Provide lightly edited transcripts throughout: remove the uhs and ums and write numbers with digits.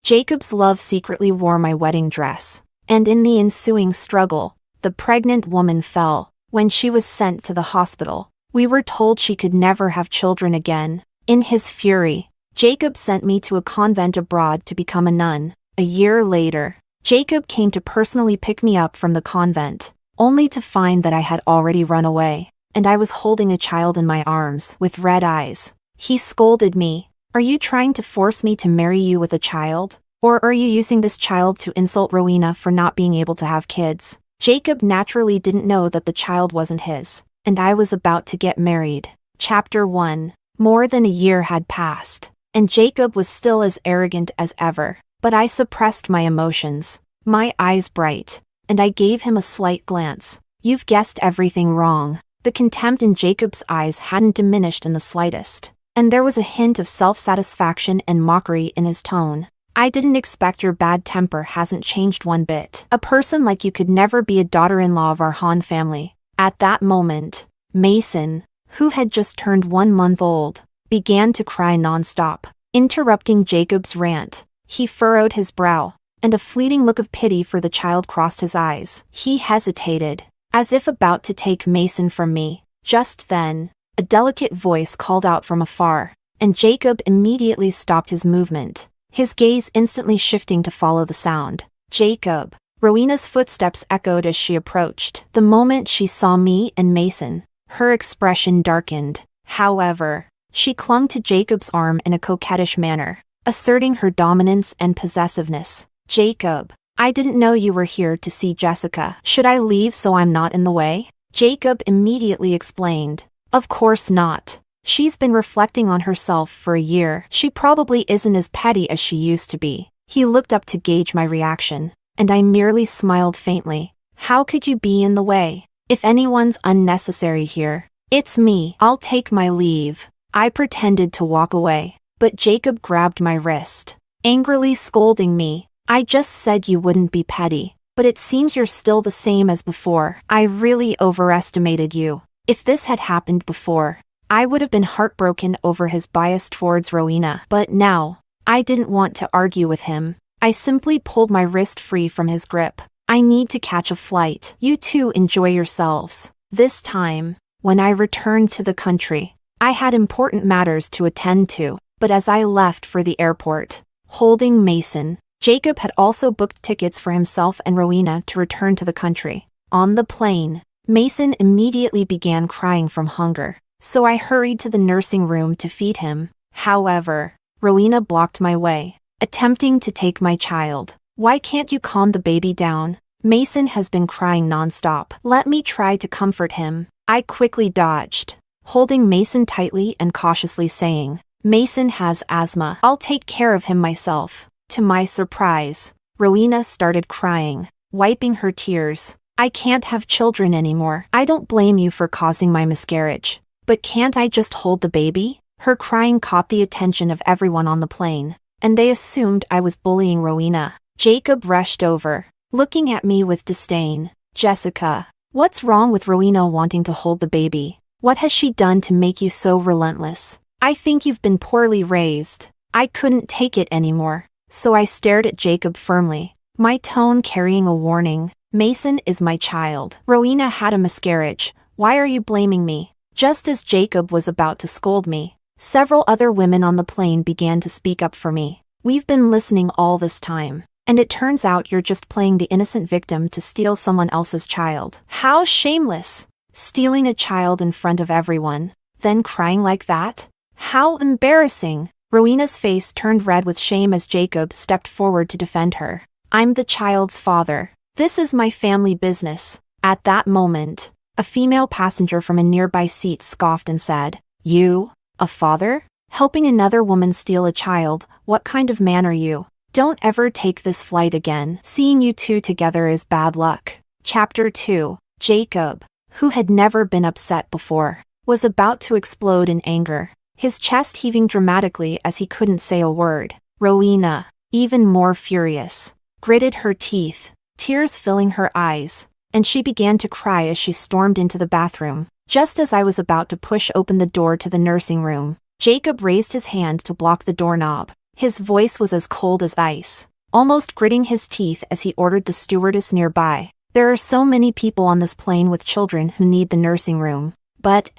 Jacob's love secretly wore my wedding dress, and in the ensuing struggle, the pregnant woman fell. When she was sent to the hospital, we were told she could never have children again. In his fury, Jacob sent me to a convent abroad to become a nun. A year later, Jacob came to personally pick me up from the convent, only to find that I had already run away, and I was holding a child in my arms with red eyes. He scolded me. "Are you trying to force me to marry you with a child? Or are you using this child to insult Rowena for not being able to have kids?" Jacob naturally didn't know that the child wasn't his, and I was about to get married. Chapter 1. More than a year had passed, and Jacob was still as arrogant as ever, but I suppressed my emotions, my eyes bright, and I gave him a slight glance. "You've guessed everything wrong." The contempt in Jacob's eyes hadn't diminished in the slightest, and there was a hint of self-satisfaction and mockery in his tone. "I didn't expect your bad temper hasn't changed one bit. A person like you could never be a daughter-in-law of our Han family." At that moment, Mason, who had just turned 1 month old, began to cry non-stop, interrupting Jacob's rant. He furrowed his brow, and a fleeting look of pity for the child crossed his eyes. He hesitated, as if about to take Mason from me. Just then, a delicate voice called out from afar, and Jacob immediately stopped his movement, his gaze instantly shifting to follow the sound. "Jacob." Rowena's footsteps echoed as she approached. The moment she saw me and Mason, her expression darkened. However, she clung to Jacob's arm in a coquettish manner, asserting her dominance and possessiveness. "Jacob, I didn't know you were here to see Jessica. Should I leave so I'm not in the way?" Jacob immediately explained. "Of course not. She's been reflecting on herself for a year. She probably isn't as petty as she used to be." He looked up to gauge my reaction, and I merely smiled faintly. "How could you be in the way? If anyone's unnecessary here, it's me. I'll take my leave." I pretended to walk away, but Jacob grabbed my wrist, angrily scolding me. "I just said you wouldn't be petty, but it seems you're still the same as before. I really overestimated you." If this had happened before, I would have been heartbroken over his bias towards Rowena. But now, I didn't want to argue with him. I simply pulled my wrist free from his grip. "I need to catch a flight. You two enjoy yourselves." This time, when I returned to the country, I had important matters to attend to, but as I left for the airport, holding Mason, Jacob had also booked tickets for himself and Rowena to return to the country. On the plane, Mason immediately began crying from hunger, so I hurried to the nursing room to feed him. However, Rowena blocked my way, attempting to take my child. "Why can't you calm the baby down? Mason has been crying non-stop. Let me try to comfort him." I quickly dodged, holding Mason tightly and cautiously saying, "Mason has asthma. I'll take care of him myself." To my surprise, Rowena started crying, wiping her tears. "I can't have children anymore. I don't blame you for causing my miscarriage. But can't I just hold the baby?" Her crying caught the attention of everyone on the plane, and they assumed I was bullying Rowena. Jacob rushed over, looking at me with disdain. "Jessica, what's wrong with Rowena wanting to hold the baby? What has she done to make you so relentless? I think you've been poorly raised." I couldn't take it anymore, so I stared at Jacob firmly, my tone carrying a warning. "Mason is my child. Rowena had a miscarriage. Why are you blaming me?" Just as Jacob was about to scold me, several other women on the plane began to speak up for me. "We've been listening all this time, and it turns out you're just playing the innocent victim to steal someone else's child. How shameless! Stealing a child in front of everyone, then crying like that? How embarrassing!" Rowena's face turned red with shame as Jacob stepped forward to defend her. "I'm the child's father. This is my family business." At that moment, a female passenger from a nearby seat scoffed and said, "You, a father? Helping another woman steal a child? What kind of man are you? Don't ever take this flight again. Seeing you two together is bad luck." Chapter 2. Jacob, who had never been upset before, was about to explode in anger, his chest heaving dramatically as he couldn't say a word. Rowena, even more furious, gritted her teeth, tears filling her eyes, and she began to cry as she stormed into the bathroom. Just as I was about to push open the door to the nursing room, Jacob raised his hand to block the doorknob. His voice was as cold as ice, almost gritting his teeth as he ordered the stewardess nearby. There are so many people on this plane with children who need the nursing room. But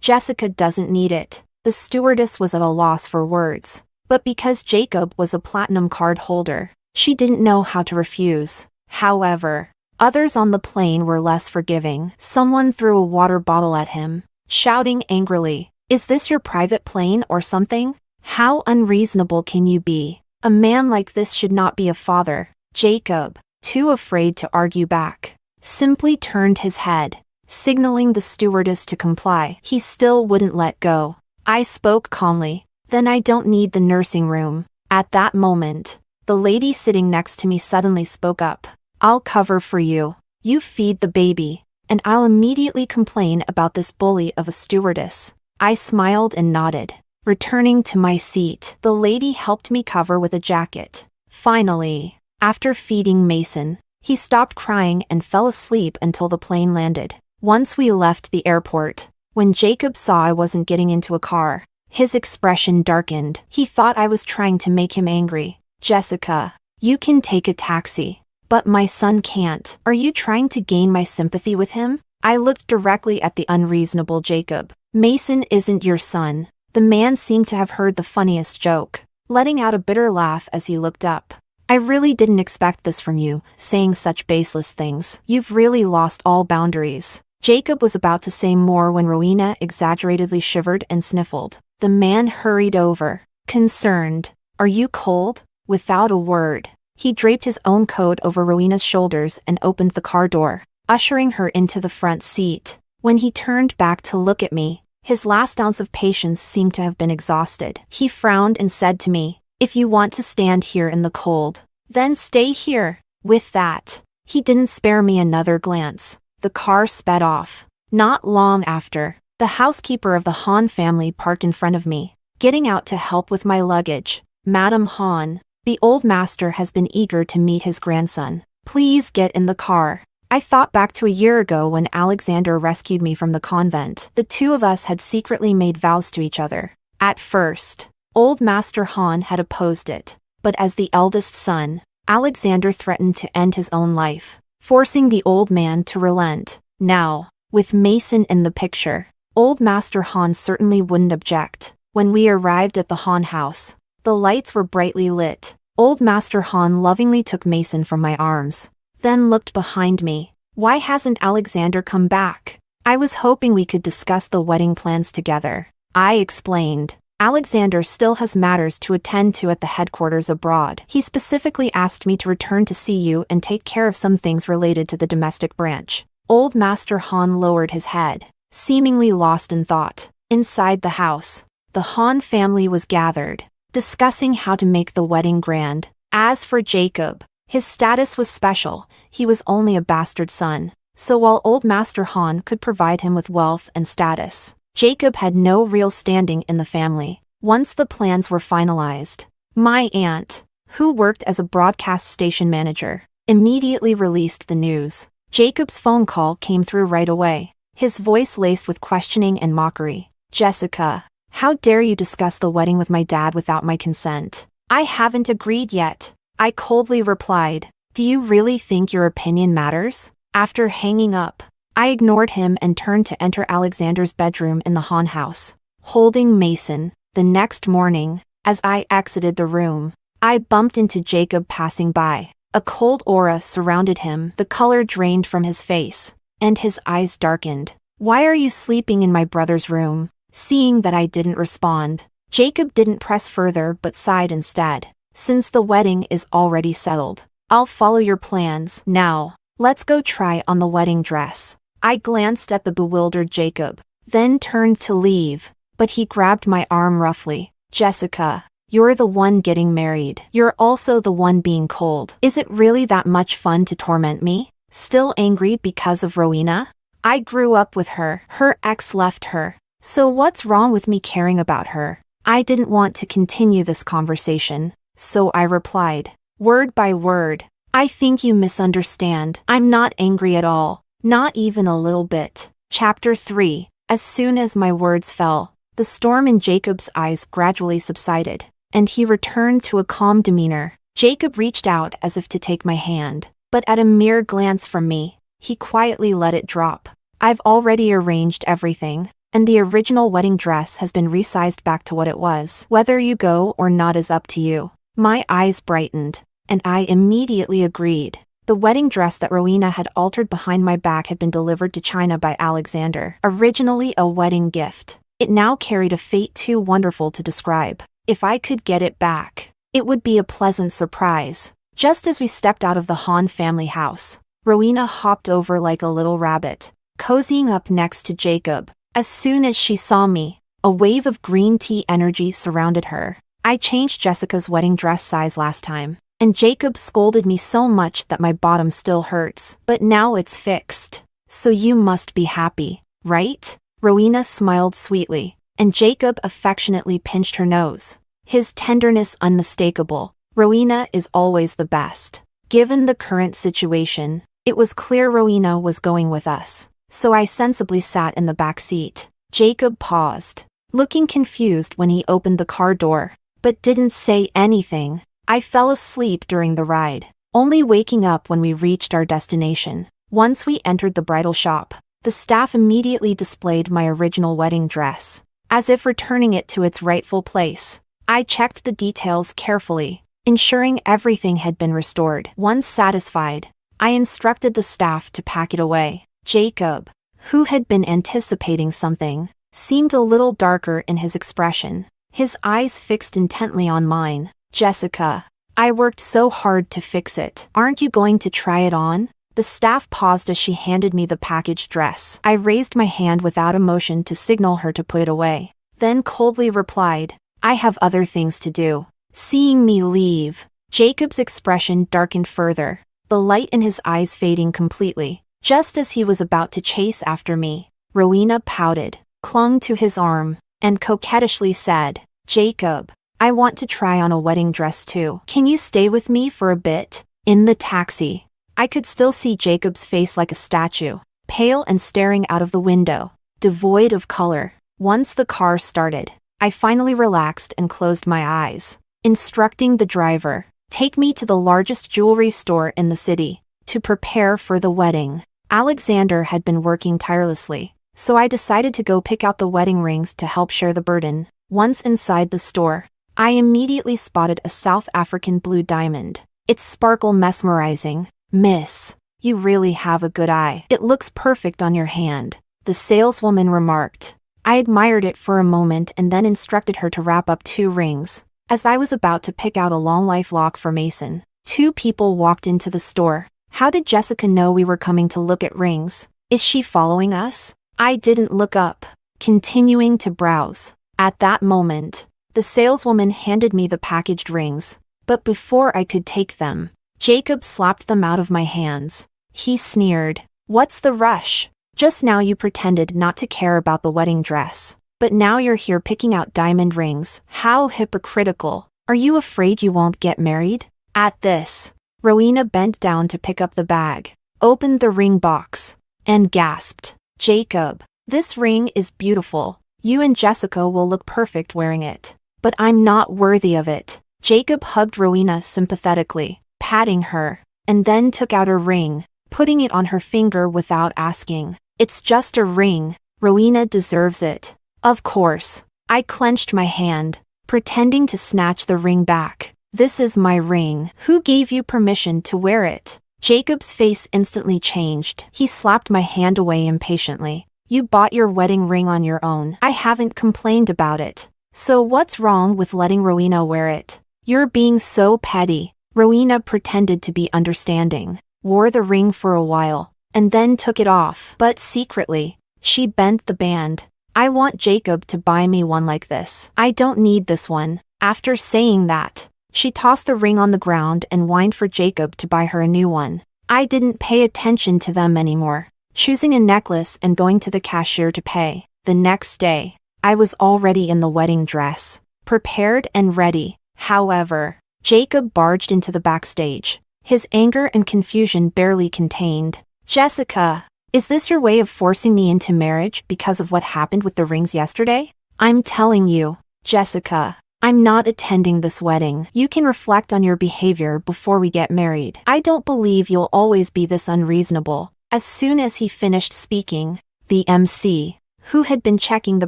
Jessica doesn't need it. The stewardess was at a loss for words. But because Jacob was a platinum card holder, she didn't know how to refuse. However, others on the plane were less forgiving. Someone threw a water bottle at him, shouting angrily, "Is this your private plane or something? How unreasonable can you be? A man like this should not be a father." Jacob, too afraid to argue back, simply turned his head, signaling the stewardess to comply. He still wouldn't let go. I spoke calmly, "Then I don't need the nursing room." At that moment, the lady sitting next to me suddenly spoke up. "I'll cover for you. You feed the baby, and I'll immediately complain about this bully of a stewardess." I smiled and nodded. Returning to my seat, the lady helped me cover with a jacket. Finally, after feeding Mason, he stopped crying and fell asleep until the plane landed. Once we left the airport, when Jacob saw I wasn't getting into a car, his expression darkened. He thought I was trying to make him angry. "Jessica, you can take a taxi, but my son can't. Are you trying to gain my sympathy with him?" I looked directly at the unreasonable Jacob. "Mason isn't your son." The man seemed to have heard the funniest joke, letting out a bitter laugh as he looked up. "I really didn't expect this from you, saying such baseless things. You've really lost all boundaries." Jacob was about to say more when Rowena exaggeratedly shivered and sniffled. The man hurried over, concerned. "Are you cold?" Without a word, he draped his own coat over Rowena's shoulders and opened the car door, ushering her into the front seat. When he turned back to look at me, his last ounce of patience seemed to have been exhausted. He frowned and said to me, "If you want to stand here in the cold, then stay here." With that, he didn't spare me another glance. The car sped off. Not long after, the housekeeper of the Hahn family parked in front of me, getting out to help with my luggage. "Madam Hahn, the old master has been eager to meet his grandson. Please get in the car." I thought back to a year ago when Alexander rescued me from the convent. The two of us had secretly made vows to each other. At first, old Master Hahn had opposed it, but as the eldest son, Alexander threatened to end his own life, forcing the old man to relent. Now, with Mason in the picture, old Master Hahn certainly wouldn't object. When we arrived at the Hahn house, the lights were brightly lit. Old Master Hahn lovingly took Mason from my arms, then looked behind me. "Why hasn't Alexander come back?" "I was hoping we could discuss the wedding plans together," I explained. "Alexander still has matters to attend to at the headquarters abroad. He specifically asked me to return to see you and take care of some things related to the domestic branch." Old Master Hahn lowered his head, seemingly lost in thought. Inside the house, the Hahn family was gathered, discussing how to make the wedding grand. As for Jacob, his status was special. He was only a bastard son, so while old Master Hahn could provide him with wealth and status, Jacob had no real standing in the family. Once the plans were finalized, my aunt, who worked as a broadcast station manager, immediately released the news. Jacob's phone call came through right away, his voice laced with questioning and mockery. "Jessica, how dare you discuss the wedding with my dad without my consent?" "I haven't agreed yet," I coldly replied. "Do you really think your opinion matters?" After hanging up, I ignored him and turned to enter Alexander's bedroom in the Hahn house, holding Mason. The next morning, as I exited the room, I bumped into Jacob passing by. A cold aura surrounded him, the color drained from his face, and his eyes darkened. "Why are you sleeping in my brother's room?" Seeing that I didn't respond, Jacob didn't press further but sighed instead. "Since the wedding is already settled, I'll follow your plans. Now, let's go try on the wedding dress." I glanced at the bewildered Jacob, then turned to leave, but he grabbed my arm roughly. "Jessica, you're the one getting married. You're also the one being cold. Is it really that much fun to torment me? Still angry because of Rowena? I grew up with her. Her ex left her. So what's wrong with me caring about her?" I didn't want to continue this conversation, so I replied, word by word, "I think you misunderstand. I'm not angry at all. Not even a little bit." Chapter 3. As soon as my words fell, the storm in Jacob's eyes gradually subsided. and he returned to a calm demeanor. Jacob reached out as if to take my hand, but at a mere glance from me, he quietly let it drop. I've already arranged everything, and the original wedding dress has been resized back to what it was. Whether you go or not is up to you. My eyes brightened, and I immediately agreed. The wedding dress that Rowena had altered behind my back had been delivered to China by Alexander, originally a wedding gift. It now carried a fate too wonderful to describe. If I could get it back, it would be a pleasant surprise. Just as we stepped out of the Han family house, Rowena hopped over like a little rabbit, cozying up next to Jacob. As soon as she saw me, a wave of green tea energy surrounded her. I changed Jessica's wedding dress size last time, and Jacob scolded me so much that my bottom still hurts. But now it's fixed. So you must be happy, right? Rowena smiled sweetly, and Jacob affectionately pinched her nose. His tenderness unmistakable. Rowena is always the best. Given the current situation, it was clear Rowena was going with us, so I sensibly sat in the back seat. Jacob paused, looking confused when he opened the car door, but didn't say anything. I fell asleep during the ride, only waking up when we reached our destination. Once we entered the bridal shop, the staff immediately displayed my original wedding dress, as if returning it to its rightful place. I checked the details carefully, ensuring everything had been restored. Once satisfied, I instructed the staff to pack it away. Jacob, who had been anticipating something, seemed a little darker in his expression, his eyes fixed intently on mine. Jessica, I worked so hard to fix it. Aren't you going to try it on? The staff paused as she handed me the packaged dress. I raised my hand without emotion to signal her to put it away, then coldly replied, I have other things to do. Seeing me leave, Jacob's expression darkened further, the light in his eyes fading completely. Just as he was about to chase after me, Rowena pouted, clung to his arm, and coquettishly said, Jacob, I want to try on a wedding dress too. Can you stay with me for a bit? In the taxi, I could still see Jacob's face like a statue, pale and staring out of the window, devoid of color. Once the car started, I finally relaxed and closed my eyes, instructing the driver, take me to the largest jewelry store in the city, to prepare for the wedding. Alexander had been working tirelessly, so I decided to go pick out the wedding rings to help share the burden. Once inside the store, I immediately spotted a South African blue diamond, its sparkle mesmerizing. Miss, you really have a good eye. It looks perfect on your hand, the saleswoman remarked. I admired it for a moment and then instructed her to wrap up 2 rings. As I was about to pick out a long life lock for Mason, 2 people walked into the store. How did Jessica know we were coming to look at rings? Is she following us? I didn't look up, continuing to browse. At that moment, the saleswoman handed me the packaged rings, but before I could take them, Jacob slapped them out of my hands. He sneered, What's the rush? Just now you pretended not to care about the wedding dress, but now you're here picking out diamond rings. How hypocritical. Are you afraid you won't get married? At this, Rowena bent down to pick up the bag, opened the ring box, and gasped, Jacob, this ring is beautiful. You and Jessica will look perfect wearing it. But I'm not worthy of it. Jacob hugged Rowena sympathetically, patting her, and then took out a ring, putting it on her finger without asking. It's just a ring. Rowena deserves it. Of course. I clenched my hand, pretending to snatch the ring back. This is my ring. Who gave you permission to wear it? Jacob's face instantly changed. He slapped my hand away impatiently. You bought your wedding ring on your own. I haven't complained about it. So what's wrong with letting Rowena wear it? You're being so petty. Rowena pretended to be understanding, wore the ring for a while, and then took it off. But secretly, she bent the band. I want Jacob to buy me one like this. I don't need this one. After saying that, she tossed the ring on the ground and whined for Jacob to buy her a new one. I didn't pay attention to them anymore, choosing a necklace and going to the cashier to pay. The next day, I was already in the wedding dress, prepared and ready. However, Jacob barged into the backstage, his anger and confusion barely contained. Jessica, is this your way of forcing me into marriage because of what happened with the rings yesterday? I'm telling you, Jessica, I'm not attending this wedding. You can reflect on your behavior before we get married. I don't believe you'll always be this unreasonable. As soon as he finished speaking, the MC, who had been checking the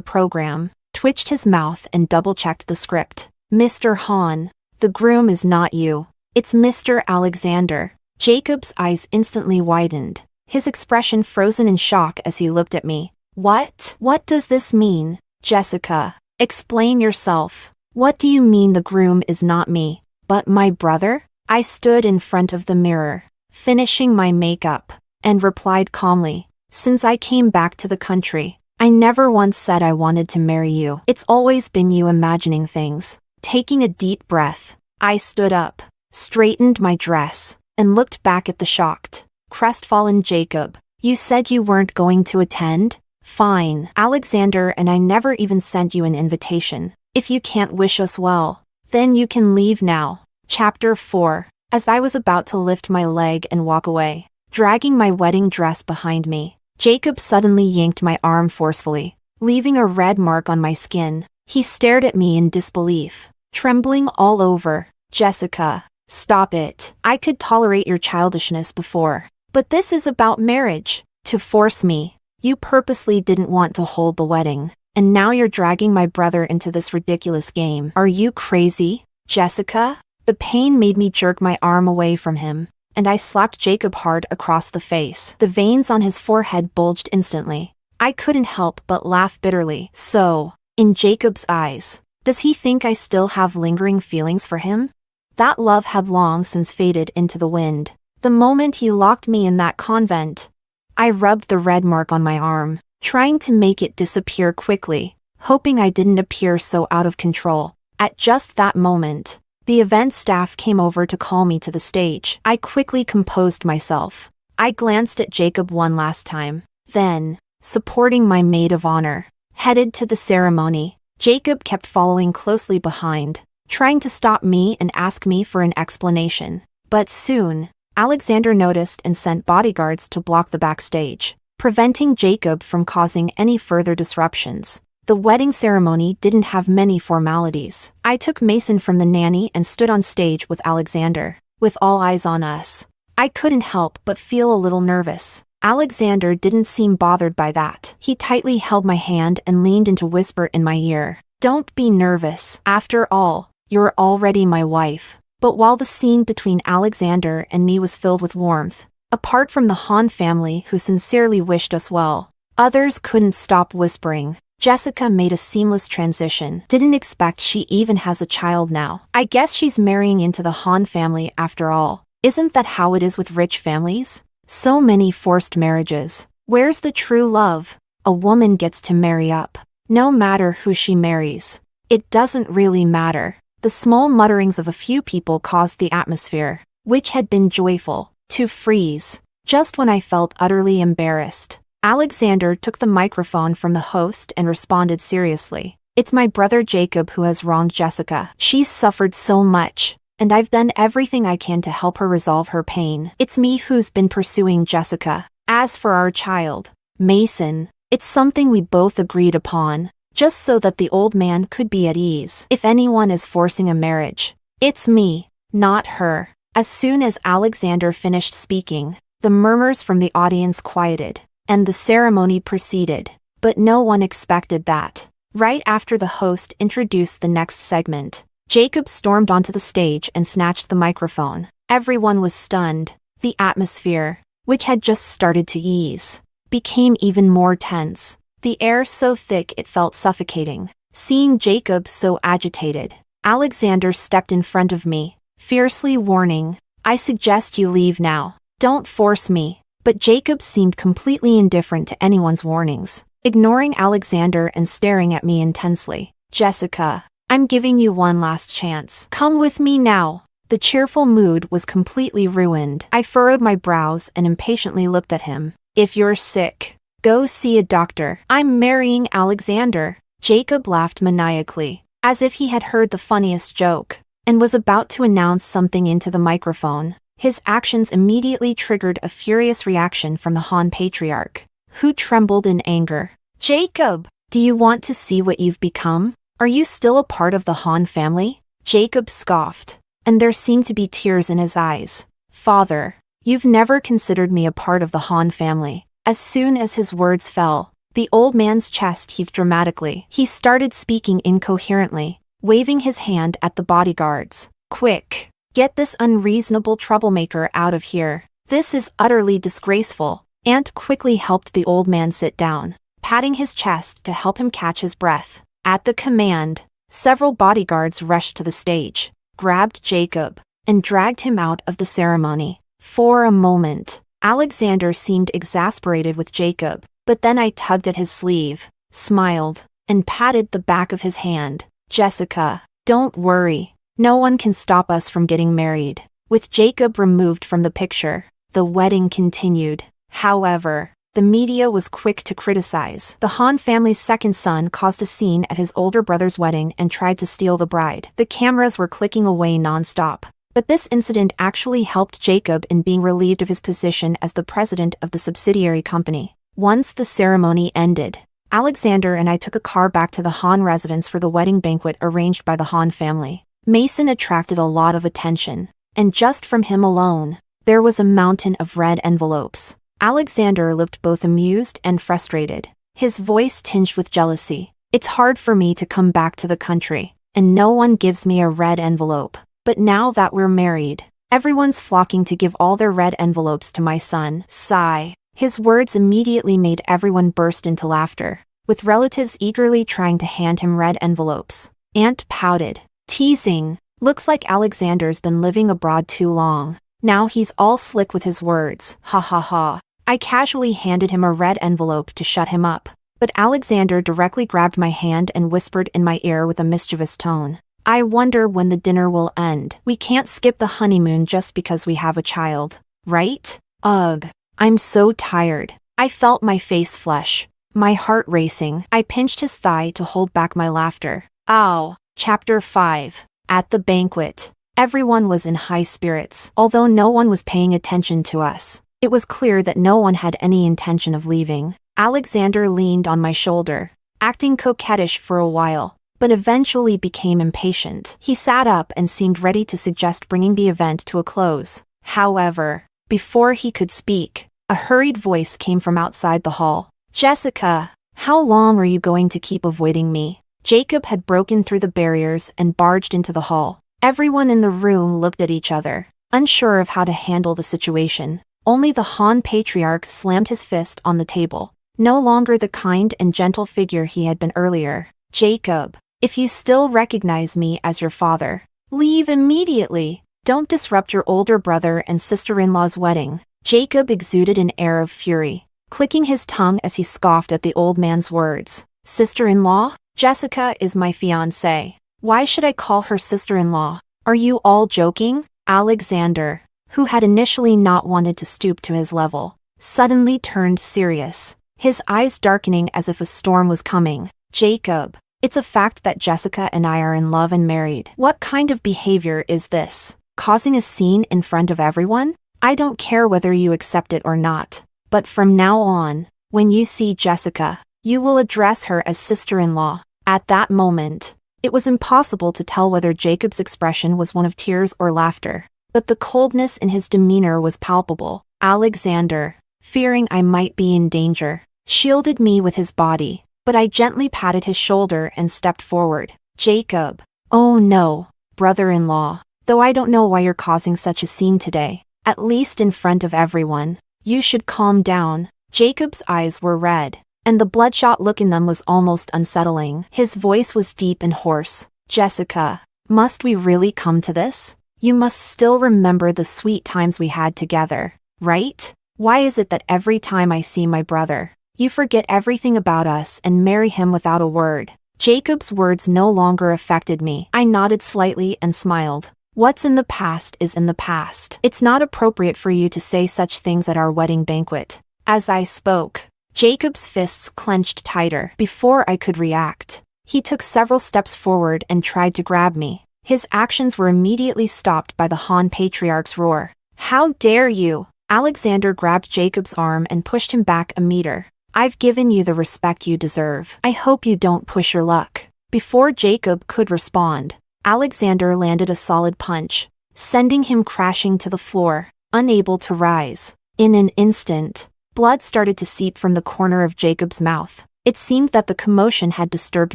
program, twitched his mouth and double-checked the script. Mr. Hahn, the groom is not you. It's Mr. Alexander. Jacob's eyes instantly widened, his expression frozen in shock as he looked at me. What? What does this mean? Jessica, explain yourself. What do you mean the groom is not me, but my brother? I stood in front of the mirror, finishing my makeup, and replied calmly, since I came back to the country, I never once said I wanted to marry you. It's always been you imagining things. Taking a deep breath, I stood up, straightened my dress, and looked back at the shocked, crestfallen Jacob. You said you weren't going to attend? Fine. Alexander and I never even sent you an invitation. If you can't wish us well, then you can leave now. Chapter 4. As I was about to lift my leg and walk away, dragging my wedding dress behind me, Jacob suddenly yanked my arm forcefully, leaving a red mark on my skin. He stared at me in disbelief, trembling all over. Jessica, stop it. I could tolerate your childishness before, but this is about marriage. To force me. You purposely didn't want to hold the wedding, and now you're dragging my brother into this ridiculous game. Are you crazy, Jessica? The pain made me jerk my arm away from him, and I slapped Jacob hard across the face. The veins on his forehead bulged instantly. I couldn't help but laugh bitterly. So, in Jacob's eyes, does he think I still have lingering feelings for him? That love had long since faded into the wind. The moment he locked me in that convent, I rubbed the red mark on my arm, trying to make it disappear quickly, hoping I didn't appear so out of control. At just that moment, the event staff came over to call me to the stage. I quickly composed myself. I glanced at Jacob one last time. Then, supporting my maid of honor, headed to the ceremony. Jacob kept following closely behind, trying to stop me and ask me for an explanation. But soon, Alexander noticed and sent bodyguards to block the backstage, preventing Jacob from causing any further disruptions. The wedding ceremony didn't have many formalities. I took Mason from the nanny and stood on stage with Alexander, with all eyes on us. I couldn't help but feel a little nervous. Alexander didn't seem bothered by that. He tightly held my hand and leaned in to whisper in my ear. Don't be nervous. After all, you're already my wife. But while the scene between Alexander and me was filled with warmth, apart from the Hahn family who sincerely wished us well, others couldn't stop whispering. Jessica made a seamless transition. Didn't expect she even has a child now. I guess she's marrying into the Hahn family after all. Isn't that how it is with rich families? So many forced marriages. Where's the true love? A woman gets to marry up, no matter who she marries. It doesn't really matter. The small mutterings of a few people caused the atmosphere, which had been joyful, to freeze. Just when I felt utterly embarrassed, Alexander took the microphone from the host and responded seriously. It's my brother Jacob who has wronged Jessica. She's suffered so much, and I've done everything I can to help her resolve her pain. It's me who's been pursuing Jessica. As for our child, Mason, it's something we both agreed upon, just so that the old man could be at ease. If anyone is forcing a marriage, it's me, not her. As soon as Alexander finished speaking, the murmurs from the audience quieted, and the ceremony proceeded. But no one expected that. Right after the host introduced the next segment, Jacob stormed onto the stage and snatched the microphone. Everyone was stunned. The atmosphere, which had just started to ease, became even more tense. The air so thick it felt suffocating. Seeing Jacob so agitated, Alexander stepped in front of me, fiercely warning, I suggest you leave now. Don't force me. But Jacob seemed completely indifferent to anyone's warnings, ignoring Alexander and staring at me intensely. Jessica, I'm giving you one last chance. Come with me now. The cheerful mood was completely ruined. I furrowed my brows and impatiently looked at him. If you're sick, go see a doctor. I'm marrying Alexander. Jacob laughed maniacally, as if he had heard the funniest joke, and was about to announce something into the microphone. His actions immediately triggered a furious reaction from the Hahn patriarch, who trembled in anger. Jacob, do you want to see what you've become? Are you still a part of the Han family? Jacob scoffed, and there seemed to be tears in his eyes. Father, you've never considered me a part of the Han family. As soon as his words fell, the old man's chest heaved dramatically. He started speaking incoherently, waving his hand at the bodyguards. Quick! Get this unreasonable troublemaker out of here. This is utterly disgraceful. Ant quickly helped the old man sit down, patting his chest to help him catch his breath. At the command, several bodyguards rushed to the stage, grabbed Jacob, and dragged him out of the ceremony. For a moment, Alexander seemed exasperated with Jacob, but then I tugged at his sleeve, smiled, and patted the back of his hand. Jessica, don't worry. No one can stop us from getting married. With Jacob removed from the picture, the wedding continued. However, the media was quick to criticize. The Han family's second son caused a scene at his older brother's wedding and tried to steal the bride. The cameras were clicking away non-stop. But this incident actually helped Jacob in being relieved of his position as the president of the subsidiary company. Once the ceremony ended, Alexander and I took a car back to the Han residence for the wedding banquet arranged by the Han family. Mason attracted a lot of attention, and just from him alone, there was a mountain of red envelopes. Alexander looked both amused and frustrated, his voice tinged with jealousy. It's hard for me to come back to the country, and no one gives me a red envelope. But now that we're married, everyone's flocking to give all their red envelopes to my son. Sigh. His words immediately made everyone burst into laughter, with relatives eagerly trying to hand him red envelopes. Aunt pouted, teasing. Looks like Alexander's been living abroad too long. Now he's all slick with his words. Ha ha ha. I casually handed him a red envelope to shut him up, but Alexander directly grabbed my hand and whispered in my ear with a mischievous tone. I wonder when the dinner will end. We can't skip the honeymoon just because we have a child, right? Ugh. I'm so tired. I felt my face flush, my heart racing. I pinched his thigh to hold back my laughter. Ow. Chapter 5. At the banquet, everyone was in high spirits. Although no one was paying attention to us, it was clear that no one had any intention of leaving. Alexander leaned on my shoulder, acting coquettish for a while, but eventually became impatient. He sat up and seemed ready to suggest bringing the event to a close. However, before he could speak, a hurried voice came from outside the hall. Jessica, how long are you going to keep avoiding me? Jacob had broken through the barriers and barged into the hall. Everyone in the room looked at each other, unsure of how to handle the situation. Only the Han patriarch slammed his fist on the table, no longer the kind and gentle figure he had been earlier. Jacob, if you still recognize me as your father, leave immediately. Don't disrupt your older brother and sister-in-law's wedding. Jacob exuded an air of fury, clicking his tongue as he scoffed at the old man's words. Sister-in-law? Jessica is my fiancée. Why should I call her sister-in-law? Are you all joking? Alexander, who had initially not wanted to stoop to his level, suddenly turned serious, his eyes darkening as if a storm was coming. Jacob, it's a fact that Jessica and I are in love and married. What kind of behavior is this? Causing a scene in front of everyone? I don't care whether you accept it or not, but from now on, when you see Jessica, you will address her as sister-in-law. At that moment, it was impossible to tell whether Jacob's expression was one of tears or laughter, but the coldness in his demeanor was palpable. Alexander, fearing I might be in danger, shielded me with his body, but I gently patted his shoulder and stepped forward. Jacob, oh no, brother-in-law, though I don't know why you're causing such a scene today, at least in front of everyone. You should calm down. Jacob's eyes were red, and the bloodshot look in them was almost unsettling. His voice was deep and hoarse. Jessica, must we really come to this? You must still remember the sweet times we had together, right? Why is it that every time I see my brother, you forget everything about us and marry him without a word? Jacob's words no longer affected me. I nodded slightly and smiled. What's in the past is in the past. It's not appropriate for you to say such things at our wedding banquet. As I spoke, Jacob's fists clenched tighter. Before I could react, he took several steps forward and tried to grab me. His actions were immediately stopped by the Han patriarch's roar. How dare you? Alexander grabbed Jacob's arm and pushed him back a meter. I've given you the respect you deserve. I hope you don't push your luck. Before Jacob could respond, Alexander landed a solid punch, sending him crashing to the floor, unable to rise. In an instant, blood started to seep from the corner of Jacob's mouth. It seemed that the commotion had disturbed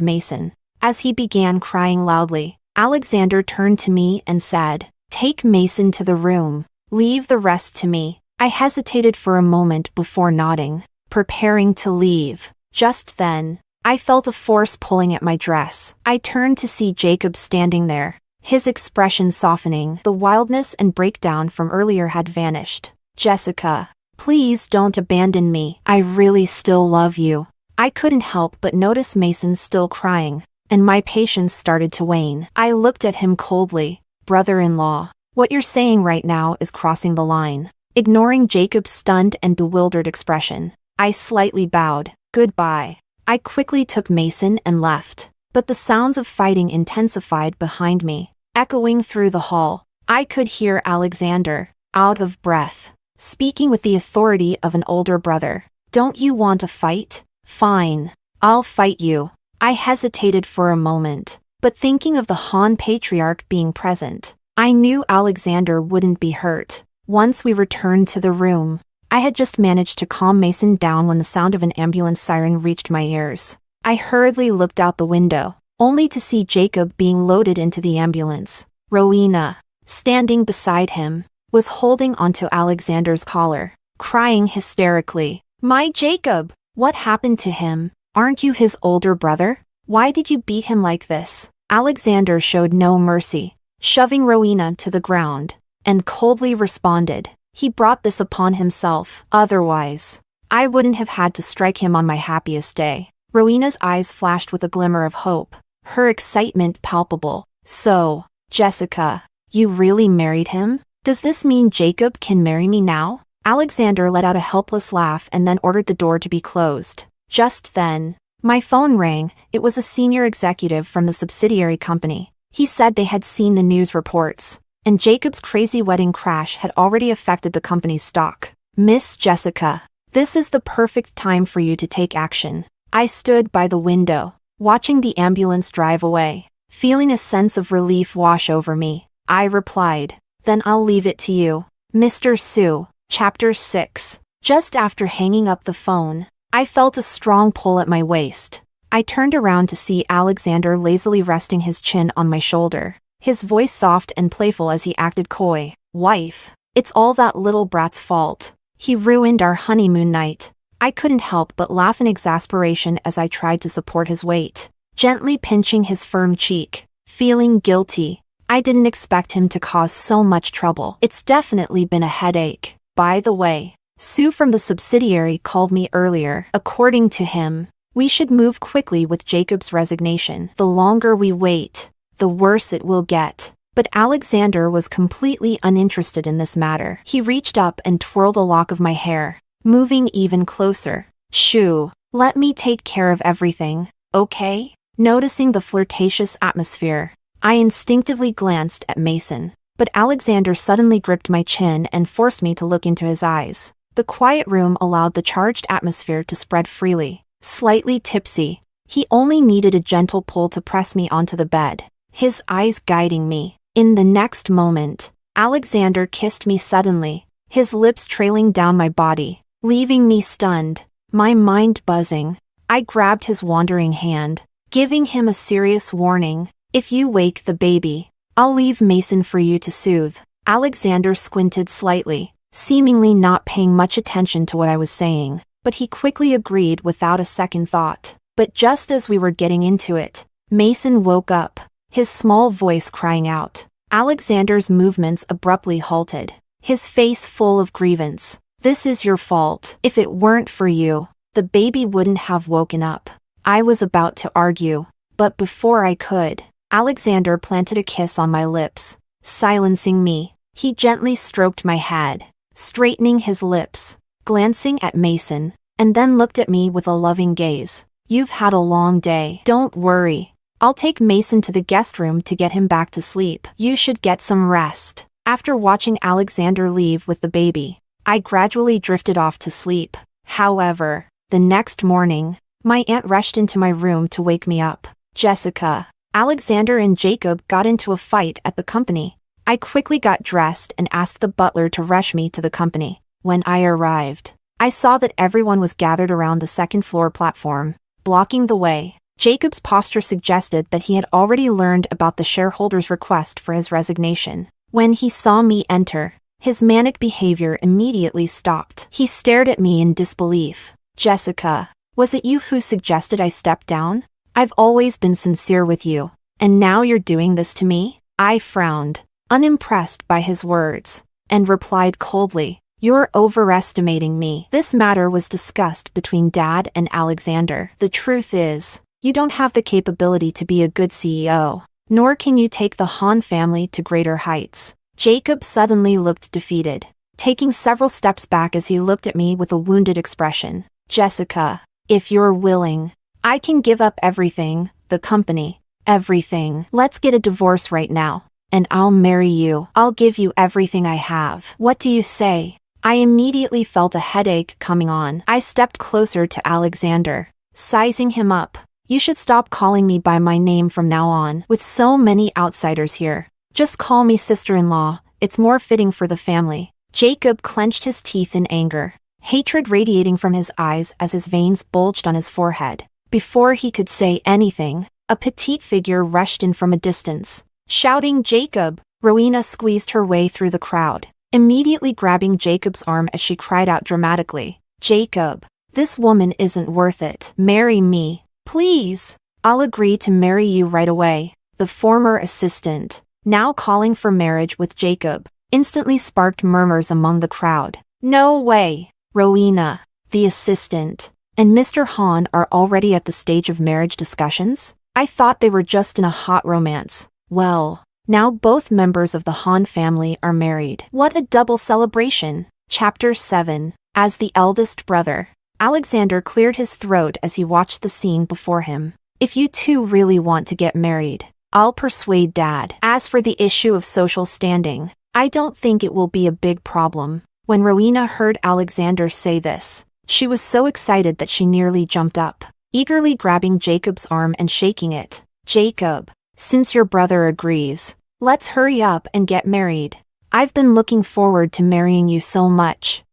Mason. As he began crying loudly, Alexander turned to me and said, "Take Mason to the room. Leave the rest to me." I hesitated for a moment before nodding, preparing to leave. Just then, I felt a force pulling at my dress. I turned to see Jacob standing there, his expression softening. The wildness and breakdown from earlier had vanished. "Jessica, please don't abandon me. I really still love you." I couldn't help but notice Mason still crying, and my patience started to wane. I looked at him coldly. "Brother-in-law, what you're saying right now is crossing the line." Ignoring Jacob's stunned and bewildered expression, I slightly bowed. "Goodbye." I quickly took Mason and left, but the sounds of fighting intensified behind me, echoing through the hall. I could hear Alexander, out of breath, speaking with the authority of an older brother. "Don't you want a fight? Fine. I'll fight you." I hesitated for a moment, but thinking of the Han patriarch being present, I knew Alexander wouldn't be hurt. Once we returned to the room, I had just managed to calm Mason down when the sound of an ambulance siren reached my ears. I hurriedly looked out the window, only to see Jacob being loaded into the ambulance. Rowena, standing beside him, was holding onto Alexander's collar, crying hysterically. "My Jacob! What happened to him? Aren't you his older brother? Why did you beat him like this?" Alexander showed no mercy, shoving Rowena to the ground, and coldly responded, "He brought this upon himself. Otherwise, I wouldn't have had to strike him on my happiest day." Rowena's eyes flashed with a glimmer of hope, her excitement palpable. "So, Jessica, you really married him? Does this mean Jacob can marry me now?" Alexander let out a helpless laugh and then ordered the door to be closed. Just then, my phone rang. It was a senior executive from the subsidiary company. He said they had seen the news reports, and Jacob's crazy wedding crash had already affected the company's stock. "Miss Jessica, this is the perfect time for you to take action." I stood by the window, watching the ambulance drive away, feeling a sense of relief wash over me. I replied, "Then I'll leave it to you, Mr. Sue." Chapter 6. Just after hanging up the phone, I felt a strong pull at my waist. I turned around to see Alexander lazily resting his chin on my shoulder, his voice soft and playful as he acted coy. "Wife, it's all that little brat's fault. He ruined our honeymoon night." I couldn't help but laugh in exasperation as I tried to support his weight, gently pinching his firm cheek, feeling guilty. I didn't expect him to cause so much trouble. "It's definitely been a headache. By the way, Sue from the subsidiary called me earlier. According to him, we should move quickly with Jacob's resignation. The longer we wait, the worse it will get." But Alexander was completely uninterested in this matter. He reached up and twirled a lock of my hair, moving even closer. "Shoo, let me take care of everything, okay?" Noticing the flirtatious atmosphere, I instinctively glanced at Mason, but Alexander suddenly gripped my chin and forced me to look into his eyes. The quiet room allowed the charged atmosphere to spread freely. Slightly tipsy, he only needed a gentle pull to press me onto the bed, his eyes guiding me. In the next moment, Alexander kissed me suddenly, his lips trailing down my body, leaving me stunned, my mind buzzing. I grabbed his wandering hand, giving him a serious warning. "If you wake the baby, I'll leave Mason for you to soothe." Alexander squinted slightly, seemingly not paying much attention to what I was saying, but he quickly agreed without a second thought. But just as we were getting into it, Mason woke up, his small voice crying out. Alexander's movements abruptly halted, his face full of grievance. "This is your fault. If it weren't for you, the baby wouldn't have woken up." I was about to argue, but before I could, Alexander planted a kiss on my lips, silencing me. He gently stroked my head, straightening his lips, glancing at Mason, and then looked at me with a loving gaze. "You've had a long day. Don't worry. I'll take Mason to the guest room to get him back to sleep. You should get some rest." After watching Alexander leave with the baby, I gradually drifted off to sleep. However, the next morning, my aunt rushed into my room to wake me up. Jessica. Alexander and Jacob got into a fight at the company. I quickly got dressed and asked the butler to rush me to the company. When I arrived, I saw that everyone was gathered around the second-floor platform, blocking the way. Jacob's posture suggested that he had already learned about the shareholders' request for his resignation. When he saw me enter, his manic behavior immediately stopped. He stared at me in disbelief. Jessica, was it you who suggested I step down? I've always been sincere with you, and now you're doing this to me? I frowned, unimpressed by his words, and replied coldly, "You're overestimating me." This matter was discussed between Dad and Alexander. The truth is, you don't have the capability to be a good CEO, nor can you take the Hahn family to greater heights. Jacob suddenly looked defeated, taking several steps back as he looked at me with a wounded expression. Jessica, if you're willing, I can give up everything, the company, everything. Let's get a divorce right now, and I'll marry you. I'll give you everything I have. What do you say? I immediately felt a headache coming on. I stepped closer to Alexander, sizing him up. You should stop calling me by my name from now on. With so many outsiders here, just call me sister-in-law. It's more fitting for the family. Jacob clenched his teeth in anger, hatred radiating from his eyes as his veins bulged on his forehead. Before he could say anything, a petite figure rushed in from a distance, shouting, "Jacob!" Rowena squeezed her way through the crowd, immediately grabbing Jacob's arm as she cried out dramatically, "Jacob, this woman isn't worth it. Marry me, please. I'll agree to marry you right away." The former assistant, now calling for marriage with Jacob, instantly sparked murmurs among the crowd. "No way! Rowena, the assistant, and Mr. Hahn are already at the stage of marriage discussions? I thought they were just in a hot romance." Well, now both members of the Hahn family are married. What a double celebration. Chapter 7. As the eldest brother, Alexander cleared his throat as he watched the scene before him. If you two really want to get married, I'll persuade Dad. As for the issue of social standing, I don't think it will be a big problem. When Rowena heard Alexander say this, she was so excited that she nearly jumped up, eagerly grabbing Jacob's arm and shaking it. "Jacob, since your brother agrees, let's hurry up and get married. I've been looking forward to marrying you so much."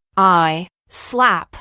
Slap.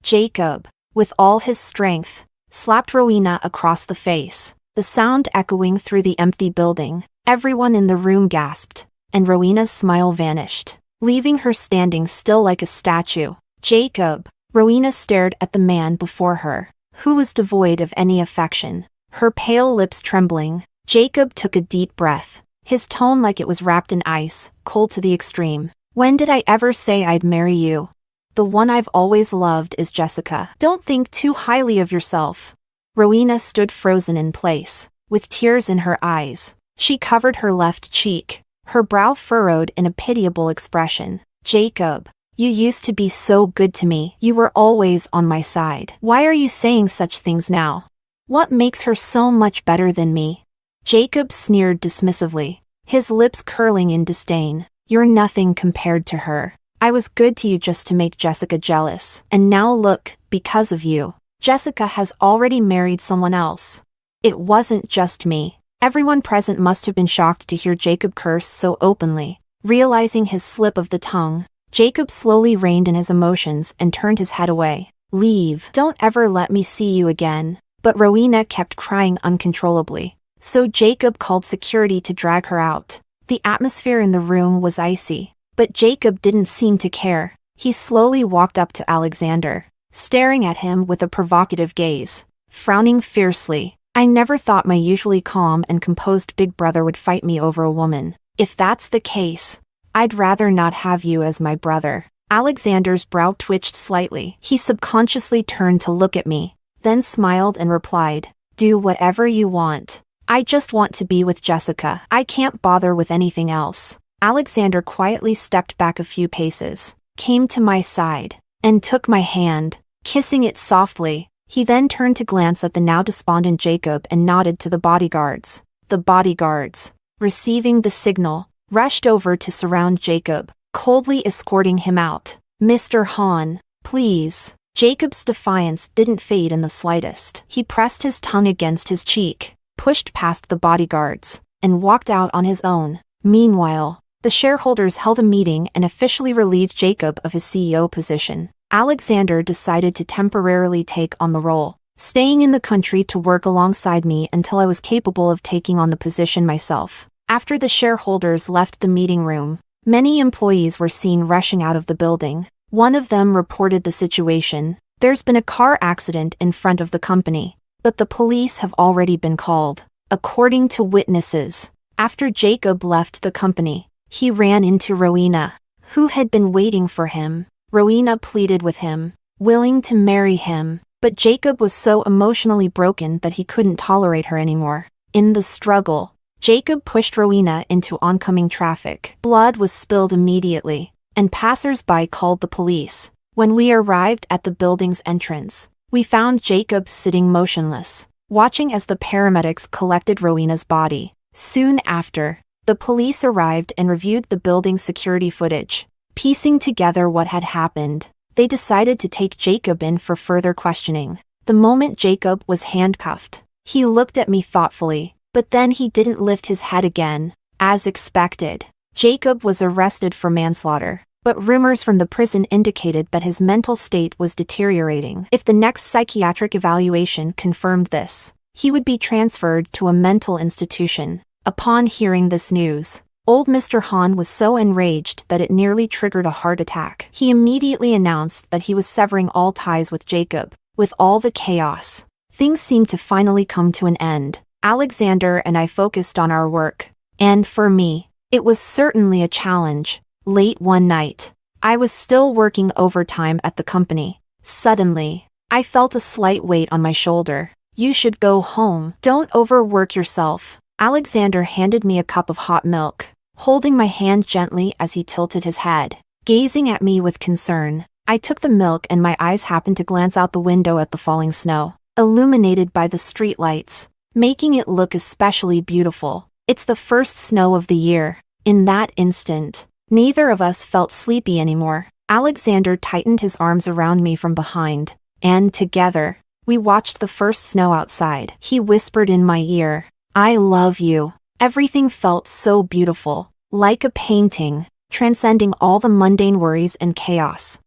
Jacob, with all his strength, slapped Rowena across the face, the sound echoing through the empty building. Everyone in the room gasped, and Rowena's smile vanished, leaving her standing still like a statue. "Jacob." Rowena stared at the man before her, who was devoid of any affection, her pale lips trembling. Jacob took a deep breath, his tone like it was wrapped in ice, cold to the extreme. "When did I ever say I'd marry you? The one I've always loved is Jessica. Don't think too highly of yourself." Rowena stood frozen in place, with tears in her eyes. She covered her left cheek, her brow furrowed in a pitiable expression. "Jacob, you used to be so good to me. You were always on my side. Why are you saying such things now? What makes her so much better than me?" Jacob sneered dismissively, his lips curling in disdain. "You're nothing compared to her. I was good to you just to make Jessica jealous. And now look, because of you, Jessica has already married someone else." It wasn't just me. Everyone present must have been shocked to hear Jacob curse so openly. Realizing his slip of the tongue, Jacob slowly reined in his emotions and turned his head away. "Leave. Don't ever let me see you again." But Rowena kept crying uncontrollably, so Jacob called security to drag her out. The atmosphere in the room was icy, but Jacob didn't seem to care. He slowly walked up to Alexander, staring at him with a provocative gaze, frowning fiercely. "I never thought my usually calm and composed big brother would fight me over a woman. If that's the case, I'd rather not have you as my brother." Alexander's brow twitched slightly. He subconsciously turned to look at me, then smiled and replied, "Do whatever you want. I just want to be with Jessica. I can't bother with anything else." Alexander quietly stepped back a few paces, came to my side, and took my hand, kissing it softly. He then turned to glance at the now despondent Jacob and nodded to the bodyguards. The bodyguards, receiving the signal, rushed over to surround Jacob, coldly escorting him out. "Mr. Hahn, please." Jacob's defiance didn't fade in the slightest. He pressed his tongue against his cheek, pushed past the bodyguards, and walked out on his own. Meanwhile, the shareholders held a meeting and officially relieved Jacob of his CEO position. Alexander decided to temporarily take on the role, staying in the country to work alongside me until I was capable of taking on the position myself. After the shareholders left the meeting room, many employees were seen rushing out of the building. One of them reported the situation. There's been a car accident in front of the company, but the police have already been called. According to witnesses, after Jacob left the company, he ran into Rowena, who had been waiting for him. Rowena pleaded with him, willing to marry him, but Jacob was so emotionally broken that he couldn't tolerate her anymore. In the struggle, Jacob pushed Rowena into oncoming traffic. Blood was spilled immediately, and passers-by called the police. When we arrived at the building's entrance, we found Jacob sitting motionless, watching as the paramedics collected Rowena's body. Soon after, the police arrived and reviewed the building's security footage. Piecing together what had happened, they decided to take Jacob in for further questioning. The moment Jacob was handcuffed, he looked at me thoughtfully, but then he didn't lift his head again. As expected, Jacob was arrested for manslaughter, but rumors from the prison indicated that his mental state was deteriorating. If the next psychiatric evaluation confirmed this, he would be transferred to a mental institution. Upon hearing this news, old Mr. Han was so enraged that it nearly triggered a heart attack. He immediately announced that he was severing all ties with Jacob. With all the chaos, things seemed to finally come to an end. Alexander and I focused on our work, and for me, it was certainly a challenge. Late one night, I was still working overtime at the company. Suddenly, I felt a slight weight on my shoulder. "You should go home. Don't overwork yourself." Alexander handed me a cup of hot milk, holding my hand gently as he tilted his head. Gazing at me with concern, I took the milk and my eyes happened to glance out the window at the falling snow, illuminated by the streetlights, making it look especially beautiful. It's the first snow of the year. In that instant, neither of us felt sleepy anymore. Alexander tightened his arms around me from behind, and together, we watched the first snow outside. He whispered in my ear, "I love you." Everything felt so beautiful, like a painting, transcending all the mundane worries and chaos.